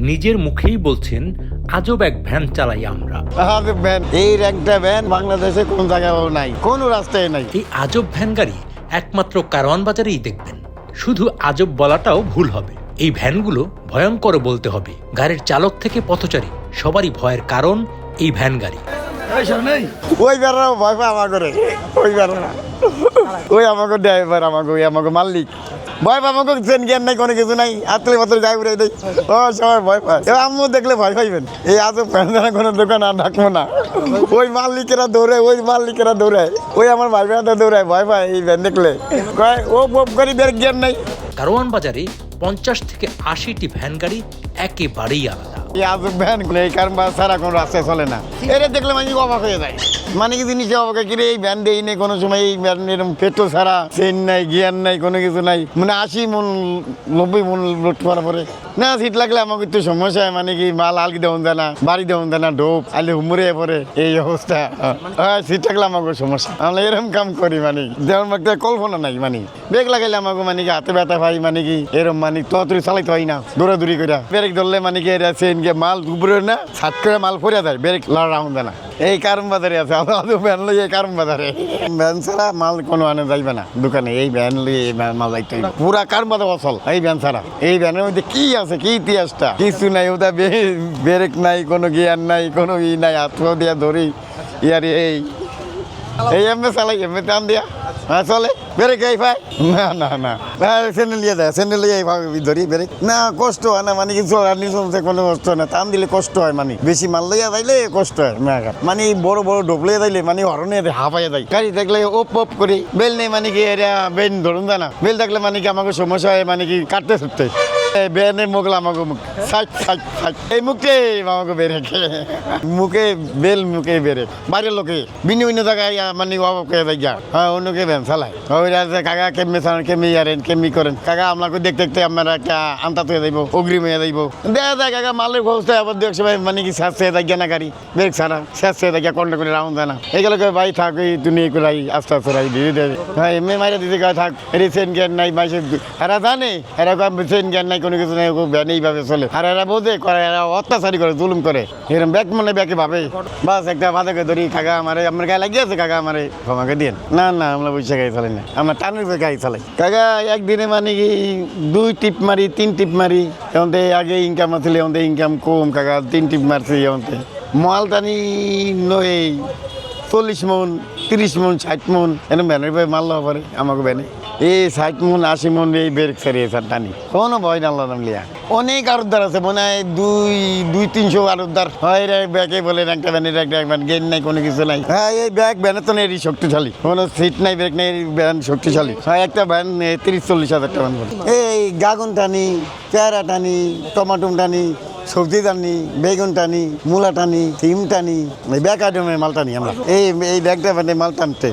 নিজের মুখেই বলছেন আজব এক ভ্যান চালাই আমরা। আজব ভ্যান, এই একটা ভ্যান বাংলাদেশে কোন জায়গায়ও নাই, কোন রাস্তায় নাই। এই আজব ভ্যান গাড়ি একমাত্র কারওয়ান বাজারেই দেখবেন। শুধু আজব বলাটাও ভুল হবে, এই ভ্যানগুলো ভয়ঙ্কর বলতে হবে। গাড়ির চালক থেকে পথচারী সবারই ভয়ের কারণ এই ভ্যান গাড়ি। ওই বেড়ারা ভয় পায় আমার করে, ওই বেড়ারা ওই আমাকে ড্রাইভার, আমাকে মালিক ভয় পায়। আমাকে ট্রেন জ্ঞান নাই, কোনো কিছু নাই, আতলে পাতলে যাই উড়ে দেয়। ও সবাই ভয় পায়। এবার আম্মু দেখলে ভয় পাইবেন। এই আজব ভ্যান কোনো দোকান আর ডাকবো না। ওই মালিকেরা দৌড়ায়, ওই আমার ভাই বেড়াতে দৌড়ায়, ভয় পায় এই ভ্যান দেখলে। ও বপ করি বের জ্ঞান নাই। কারওয়ান বাজারে 50 থেকে 80টি ভ্যান গাড়ি একেবারেই আলাদা। এই আজব ভ্যান গুলো এই কারণ ছাড়া কোনো রাস্তায় চলে না। এটা দেখলে মানে অবাক হয়ে যায়, মানে কি জিনিস অবাক কিরে এই ভ্যান দেই নেই কোনো সময়। এই ভ্যান এরকম পেট্রোল ছাড়া, চেন নাই, গিয়ার নাই, কোনো কিছু নাই। মানে 80 মন 90 মন লোড করার পরে না সিট লাগলে আমাকে একটু সমস্যা হয়। মানে কি মাল আলগি দেওয়া যায় না, বাড়ি দেওয়া যায় না, ডোপ আলে হুমরে পরে এই অবস্থা। হ্যাঁ সিট থাকলে আমাকে সমস্যা। আমরা এরকম কাম করি, মানে যেমন একটা কল্পনা নাই। মানে ব্রেক লাগাইলে আমাকে মানে কি হাতে ব্যথা পাই, মানে কি এরকম মানে ততরি চালাইতে হয় না, দৌড়াদৌড়ি করে। ব্রেক ধরলে মানে কি এটা চেন গিয়ে মাল উপরে না ছাট করে মাল পড়ে যায়, ব্রেক লড়াউন দেয় না। এই কারণ বাজারে আছে আমাদের ভ্যান লই, এই কারণ বাজারে ভ্যান ছাড়া মাল কোনো আনে যাইবে না দোকানে। এই ভ্যান লই এই মাল যাইতে পুরা কারণ বাজার অচল এই ভ্যান ছাড়া। এই ভ্যানের মধ্যে কি আছে, কি ইতিহাসটা কিছু নাই। ওটা ব্রেক নাই, কোনো গিয়ার নাই, কোনো ই নাই, হাত দিয়া ধরি ইয়ারি এই এমনি চালাই, এমনি টান দিয়া হ্যাঁ চলে। ব্রেক এই ভাই না স্যান্ডেল দিয়ে দেয়, স্যান্ডেল দিয়ে এইভাবে ধরি ব্রেক না, কষ্ট হয় না। মানে কি চলানি চলছে কোনো কষ্ট হয় না, টান দিলে কষ্ট হয়। মানে বেশি মাল লইয়া যাইলে কষ্ট হয়। মানে বড় বড় ঢোকলে যাইলে মানে হরণে হাঁপাইয়া যায়। গাড়ি দেখলে ওপ করি, বেল নেই মানে কি এটা বেল ধরুন যায় না। বেল থাকলে মানে কি আমাকে সমস্যা হয়, মানে কি কাটতে ছুটতে বেনের মুখ আমাকে মুখ এই মুখে আমাকে বেড়ে মুখে বেল, মুখে বেড়ে বাইরের লোকে বিভিন্ন জায়গায় মানে অবাক হয়ে যায়। হ্যাঁ অন্যকে ভ্যান চালায় কাকা কেমনি চালান, কেমনি ইয়ারেন, কেমনি করেন কাকা। আপনাকে দেখতে দেখতে আপনারা একটা আন্তাত হয়ে যাইব, অগ্রিম হয়ে যাইব। দেখা যায় কাকা মালের ব্যবস্থা আবার দেখ সময় মানে কি শেষ হয়ে যায় না, গাড়ি ব্রেক ছাড়া শেষ হয়ে যায়, কন্ট্রোল করে রাউন্ড যায় না। এইগুলোকে ভাই থাক তুমি করাই আস্তে আস্তে রাই ধীরে ধীরে। হ্যাঁ এমনি মাইরে দিতে থাক, এটি চেন জ্ঞান নাই মাইসে এরা জানে, এরা চেন জ্ঞান নাই, কোনো কিছু নাই, ভ্যান এইভাবে চলে। আর এরা বোঝে করে, এরা অত্যাচারী করে, জুলুম করে। এরকম ব্যাগ মানে ব্যাগে ভাবে বাস একটা বাধাকে ধরি কাকা আমার গায়ে লাগিয়েছে, কাকা আমার ক্ষমাকে দিয়ে না আমরা বসে গাড়ি চালাই না, আমরা টানের গাড়ি চালাই। কাকা একদিনে মানে কি 2 টিপ মারি 3 টিপ মারি। এখন আগে ইনকাম আসলে এখন ইনকাম কম, কাকা 3 টিপ মারছি। এখন মাল টানি 40 মন 30 মন 60 মন এরকম ভ্যানের মাল লওয়া পারে আমাকে ভ্যানে। এই 60 মন 80 মন এই ব্রেক ছাড়িয়ে টানি, কোনো ভয় না। আল্লাহ লিয়া অনেক আরোদ্দার আছে, মনে হয় 200-300 আরোদ্দার হয়। ব্যাগে বলেন একটা ভ্যানের একটা ভ্যান গেন নাই, কোনো কিছু নাই। হ্যাঁ এই ব্যাগ ভ্যানের তো নেই শক্তিশালী, কোনো সিট নাই, ব্রেক নেই, ভ্যান শক্তিশালী। হ্যাঁ একটা ভ্যান 30-40 হাজার টাকা বলে। এই গাগন টানি, পেয়ারা টানি, টমাটো টানি, সবজি টানি, বেগুন টানি, মূলা টানি, সিম টানি, ব্যাগ আইটেমের মাল টানি আমরা। এই ব্যাগটা মানে মাল টানতে